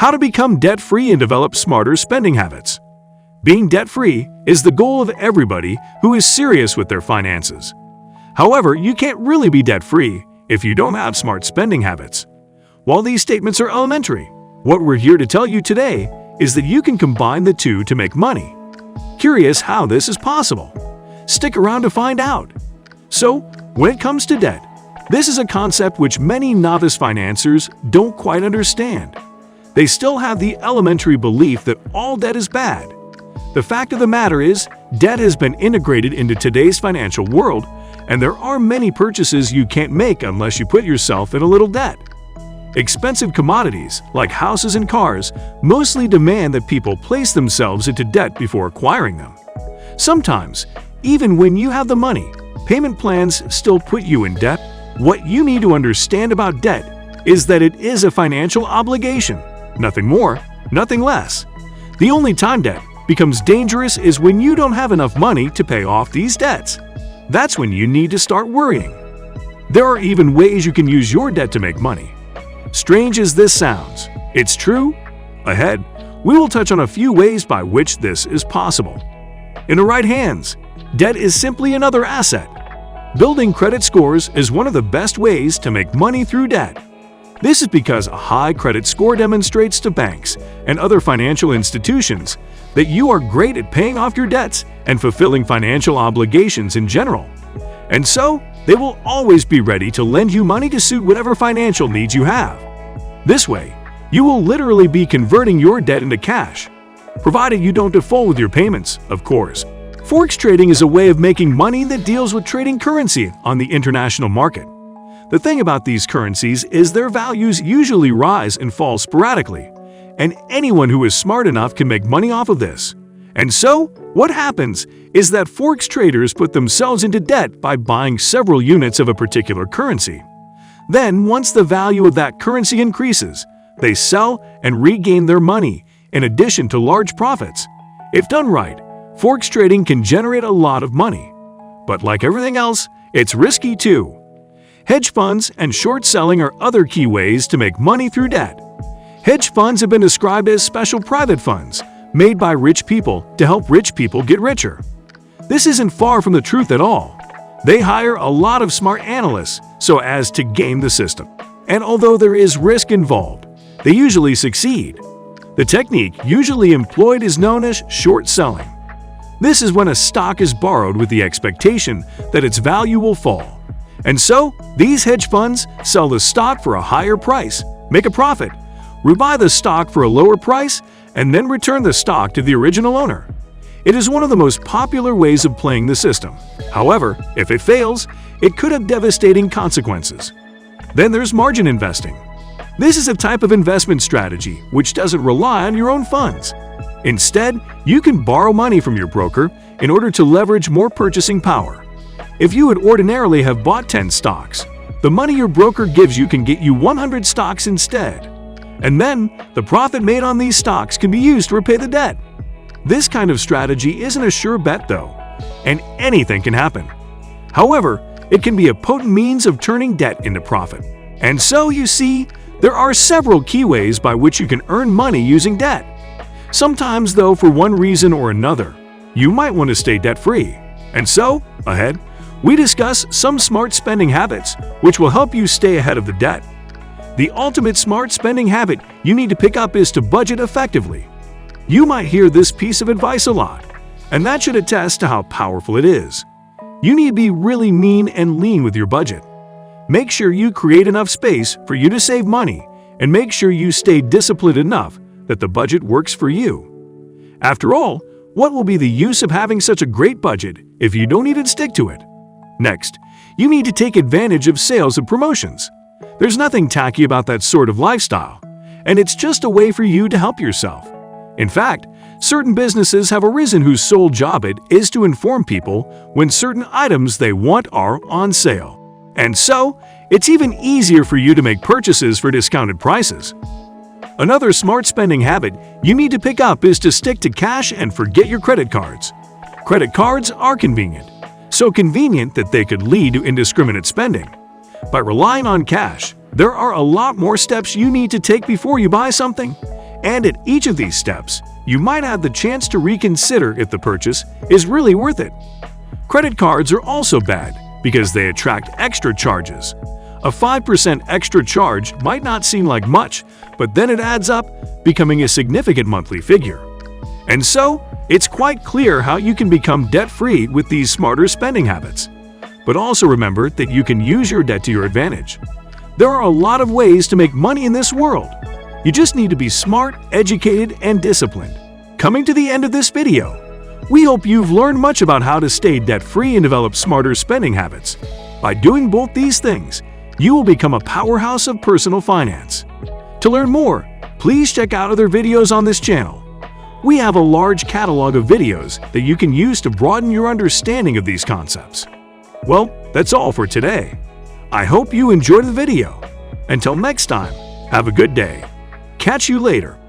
How to become debt-free and develop smarter spending habits. Being debt-free is the goal of everybody who is serious with their finances. However, you can't really be debt-free if you don't have smart spending habits. While these statements are elementary, what we're here to tell you today is that you can combine the two to make money. Curious how this is possible? Stick around to find out. So, when it comes to debt, this is a concept which many novice financiers don't quite understand. They still have the elementary belief that all debt is bad. The fact of the matter is, debt has been integrated into today's financial world, and there are many purchases you can't make unless you put yourself in a little debt. Expensive commodities, like houses and cars, mostly demand that people place themselves into debt before acquiring them. Sometimes, even when you have the money, payment plans still put you in debt. What you need to understand about debt is that it is a financial obligation. Nothing more, nothing less. The only time debt becomes dangerous is when you don't have enough money to pay off these debts. That's when you need to start worrying. There are even ways you can use your debt to make money. Strange as this sounds, it's true. Ahead, we will touch on a few ways by which this is possible. In the right hands, debt is simply another asset. Building credit scores is one of the best ways to make money through debt. This is because a high credit score demonstrates to banks and other financial institutions that you are great at paying off your debts and fulfilling financial obligations in general. And so, they will always be ready to lend you money to suit whatever financial needs you have. This way, you will literally be converting your debt into cash, provided you don't default with your payments, of course. Forex trading is a way of making money that deals with trading currency on the international market. The thing about these currencies is their values usually rise and fall sporadically, and anyone who is smart enough can make money off of this. And so, what happens is that Forex traders put themselves into debt by buying several units of a particular currency. Then, once the value of that currency increases, they sell and regain their money, in addition to large profits. If done right, Forex trading can generate a lot of money. But like everything else, it's risky too. Hedge funds and short selling are other key ways to make money through debt. Hedge funds have been described as special private funds made by rich people to help rich people get richer. This isn't far from the truth at all. They hire a lot of smart analysts so as to game the system. And although there is risk involved, they usually succeed. The technique usually employed is known as short selling. This is when a stock is borrowed with the expectation that its value will fall. And so, these hedge funds sell the stock for a higher price, make a profit, rebuy the stock for a lower price, and then return the stock to the original owner. It is one of the most popular ways of playing the system. However, if it fails, it could have devastating consequences. Then there's margin investing. This is a type of investment strategy which doesn't rely on your own funds. Instead, you can borrow money from your broker in order to leverage more purchasing power. If you would ordinarily have bought 10 stocks, the money your broker gives you can get you 100 stocks instead. And then, the profit made on these stocks can be used to repay the debt. This kind of strategy isn't a sure bet though, and anything can happen. However, it can be a potent means of turning debt into profit. And so, you see, there are several key ways by which you can earn money using debt. Sometimes, though, for one reason or another, you might want to stay debt-free. And so, ahead, we discuss some smart spending habits which will help you stay ahead of the debt. The ultimate smart spending habit you need to pick up is to budget effectively. You might hear this piece of advice a lot, and that should attest to how powerful it is. You need to be really mean and lean with your budget. Make sure you create enough space for you to save money, and make sure you stay disciplined enough that the budget works for you. After all, what will be the use of having such a great budget if you don't even stick to it? Next, you need to take advantage of sales and promotions. There's nothing tacky about that sort of lifestyle, and it's just a way for you to help yourself. In fact, certain businesses have arisen whose sole job it is to inform people when certain items they want are on sale. And so, it's even easier for you to make purchases for discounted prices. Another smart spending habit you need to pick up is to stick to cash and forget your credit cards. Credit cards are convenient. So convenient that they could lead to indiscriminate spending. By relying on cash, there are a lot more steps you need to take before you buy something. And at each of these steps, you might have the chance to reconsider if the purchase is really worth it. Credit cards are also bad because they attract extra charges. A 5% extra charge might not seem like much, but then it adds up, becoming a significant monthly figure. And so, it's quite clear how you can become debt-free with these smarter spending habits. But also remember that you can use your debt to your advantage. There are a lot of ways to make money in this world. You just need to be smart, educated, and disciplined. Coming to the end of this video, we hope you've learned much about how to stay debt-free and develop smarter spending habits. By doing both these things, you will become a powerhouse of personal finance. To learn more, please check out other videos on this channel. We have a large catalog of videos that you can use to broaden your understanding of these concepts. Well, that's all for today. I hope you enjoyed the video. Until next time, have a good day. Catch you later.